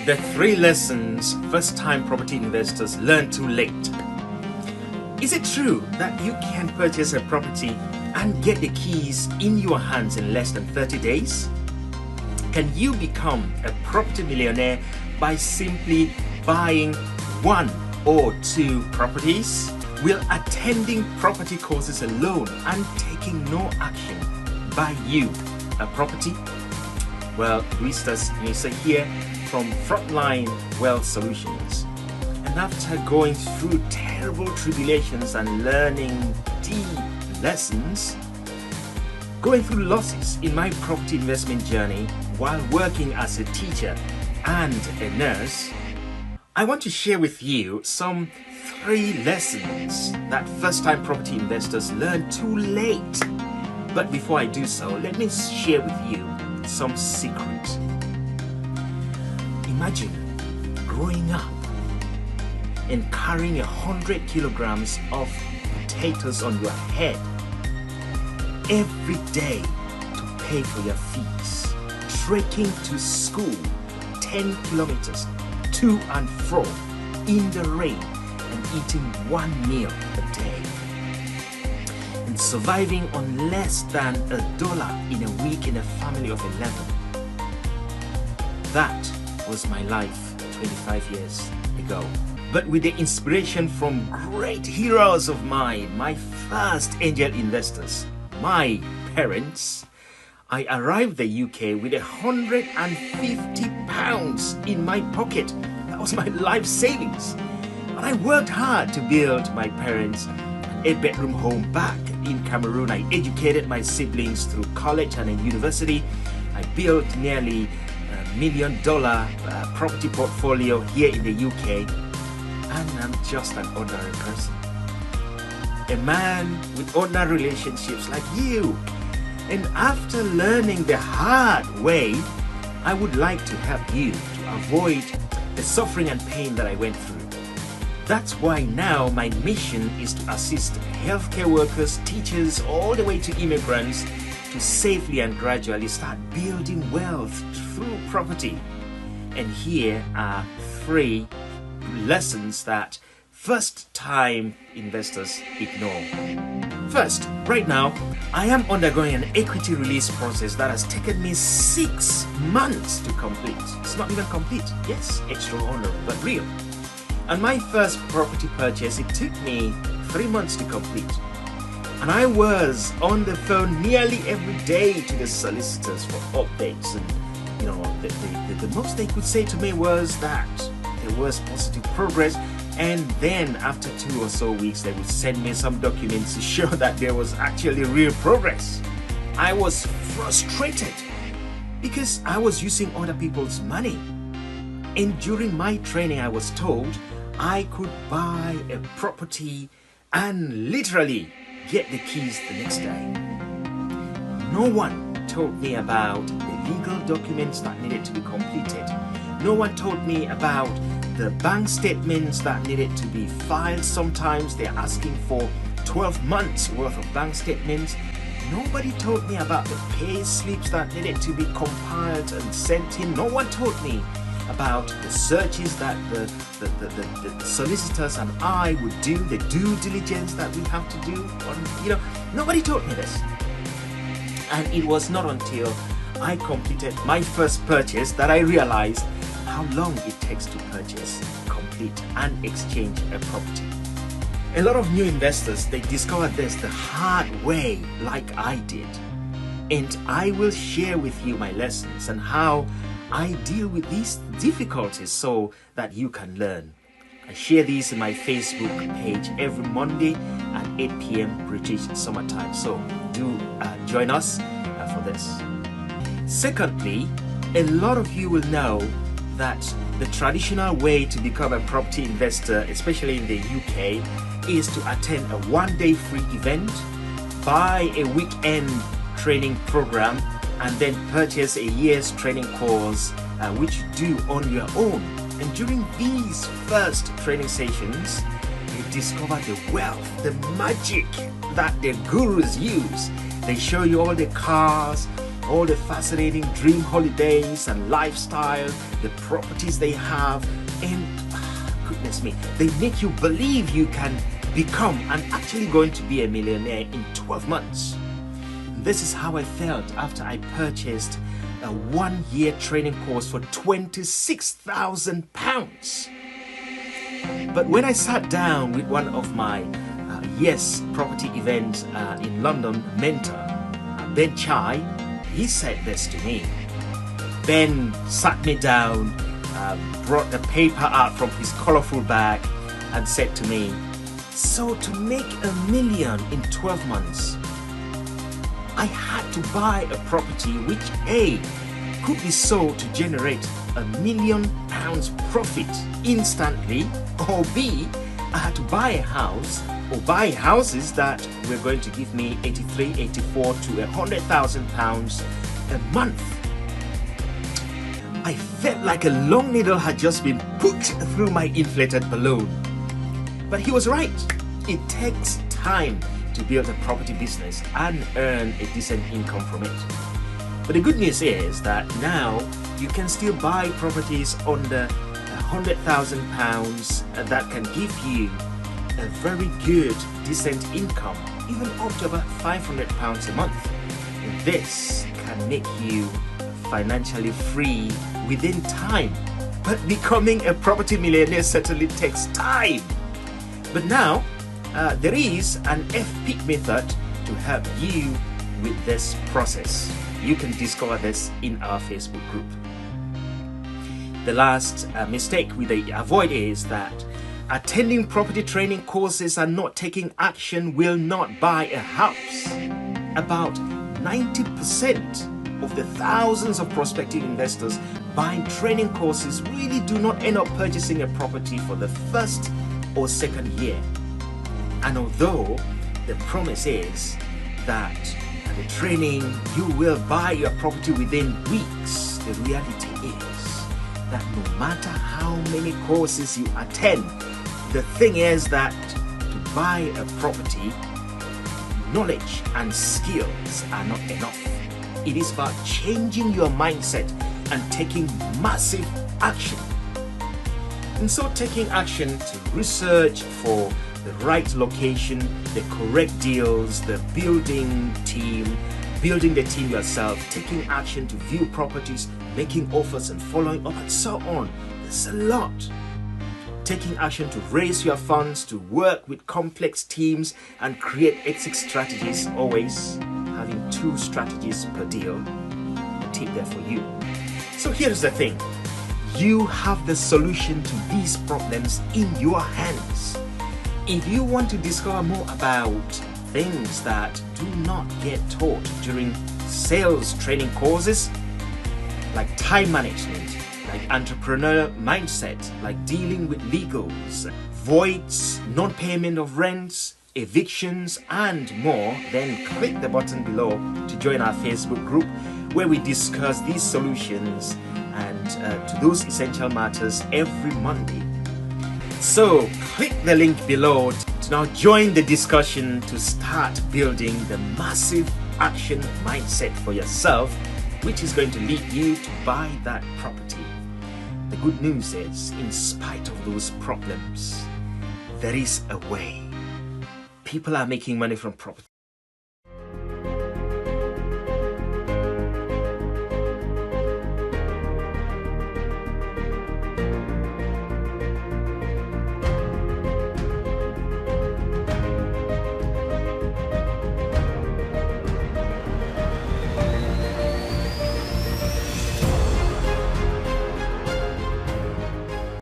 The 3 lessons first-time property investors learn too late. Is it true that you can purchase a property and get the keys in your hands in less than 30 days? Can you become a property millionaire by simply buying 1 or 2 properties? Will attending property courses alone and taking no action buy you a property? Well, Luis here from Frontline Wealth Solutions. And after going through terrible tribulations and learning deep lessons, going through losses in my property investment journey while working as a teacher and a nurse, I want to share with you some 3 lessons that first-time property investors learn too late. But before I do so, let me share with you some secrets. Imagine growing up and carrying 100 kilograms of potatoes on your head every day to pay for your fees, trekking to school 10 kilometers to and fro in the rain and eating 1 meal a day, and surviving on less than $1 in a week in a family of 11. That was my life 25 years ago. But with the inspiration from great heroes of mine, my first angel investors, my parents, I arrived the UK with 150 pounds in my pocket. That was my life savings. And I worked hard to build my parents an 8-bedroom home back in Cameroon. I educated my siblings through college and in university. I built nearly $1 million property portfolio here in the UK. And I'm just an ordinary person. A man with ordinary relationships like you. And after learning the hard way, I would like to help you to avoid the suffering and pain that I went through. That's why now my mission is to assist healthcare workers, teachers, all the way to immigrants to safely and gradually start building wealth through property. And here are 3 lessons that first-time investors ignore. First, right now, I am undergoing an equity release process that has taken me 6 months to complete. It's not even complete. Yes, extraordinary, but real. And my first property purchase, it took me 3 months to complete. And I was on the phone nearly every day to the solicitors for updates. And the most they could say to me was that there was positive progress. And then after 2 or so weeks, they would send me some documents to show that there was actually real progress. I was frustrated because I was using other people's money. And during my training, I was told I could buy a property and literally get the keys the next day. No one told me about the legal documents that needed to be completed. No one told me about the bank statements that needed to be filed. Sometimes they're asking for 12 months worth of bank statements. Nobody told me about the pay slips that needed to be compiled and sent in. No one told me about the searches that the solicitors and I would do, the due diligence that we have to do. Nobody told me this. And it was not until I completed my first purchase that I realized how long it takes to purchase, complete, and exchange a property. A lot of new investors, they discover this the hard way, like I did. And I will share with you my lessons and how I deal with these difficulties so that you can learn. I share these in my Facebook page every Monday at 8 p.m. British summertime. So do join us for this. Secondly, a lot of you will know that the traditional way to become a property investor, especially in the UK, is to attend a 1-day free event, buy a weekend training program, and then purchase a year's training course, which you do on your own. And during these first training sessions, you discover the wealth, the magic that the gurus use. They show you all the cars, all the fascinating dream holidays and lifestyle, the properties they have, and goodness me, they make you believe you can become and actually going to be a millionaire in 12 months. This is how I felt after I purchased a 1-year training course for £26,000. But when I sat down with one of my Yes property events in London mentor, Ben Chai, he said this to me. Ben sat me down, brought the paper out from his colorful bag and said to me, so to make $1 million in 12 months, I had to buy a property which A, could be sold to generate £1 million profit instantly, or B, I had to buy a house or buy houses that were going to give me 83, 84 to £100,000 a month. I felt like a long needle had just been put through my inflated balloon. But he was right. It takes time to build a property business and earn a decent income from it. But the good news is that now you can still buy properties under £100,000 that can give you a very good, decent income, even up to about £500 a month. And this can make you financially free within time. But becoming a property millionaire certainly takes time. But now, there is an FPIC method to help you with this process. You can discover this in our Facebook group. The last mistake we avoid is that attending property training courses and not taking action will not buy a house. About 90% of the thousands of prospective investors buying training courses really do not end up purchasing a property for the first or second year. And although the promise is that at the training you will buy your property within weeks, the reality is that no matter how many courses you attend, the thing is that to buy a property, knowledge and skills are not enough. It is about changing your mindset and taking massive action. And so taking action to research for the right location, the correct deals, the building the team yourself, taking action to view properties, making offers and following up and so on. There's a lot. Taking action to raise your funds, to work with complex teams and create exit strategies, always having 2 strategies per deal. A tip there for you. So here's the thing. You have the solution to these problems in your hands. If you want to discover more about things that do not get taught during sales training courses, like time management, like entrepreneurial mindset, like dealing with legals, voids, non-payment of rents, evictions, and more, then click the button below to join our Facebook group where we discuss these solutions and to those essential matters every Monday. So click the link below to now join the discussion to start building the massive action mindset for yourself, which is going to lead you to buy that property. The good news is, in spite of those problems, there is a way. People are making money from property.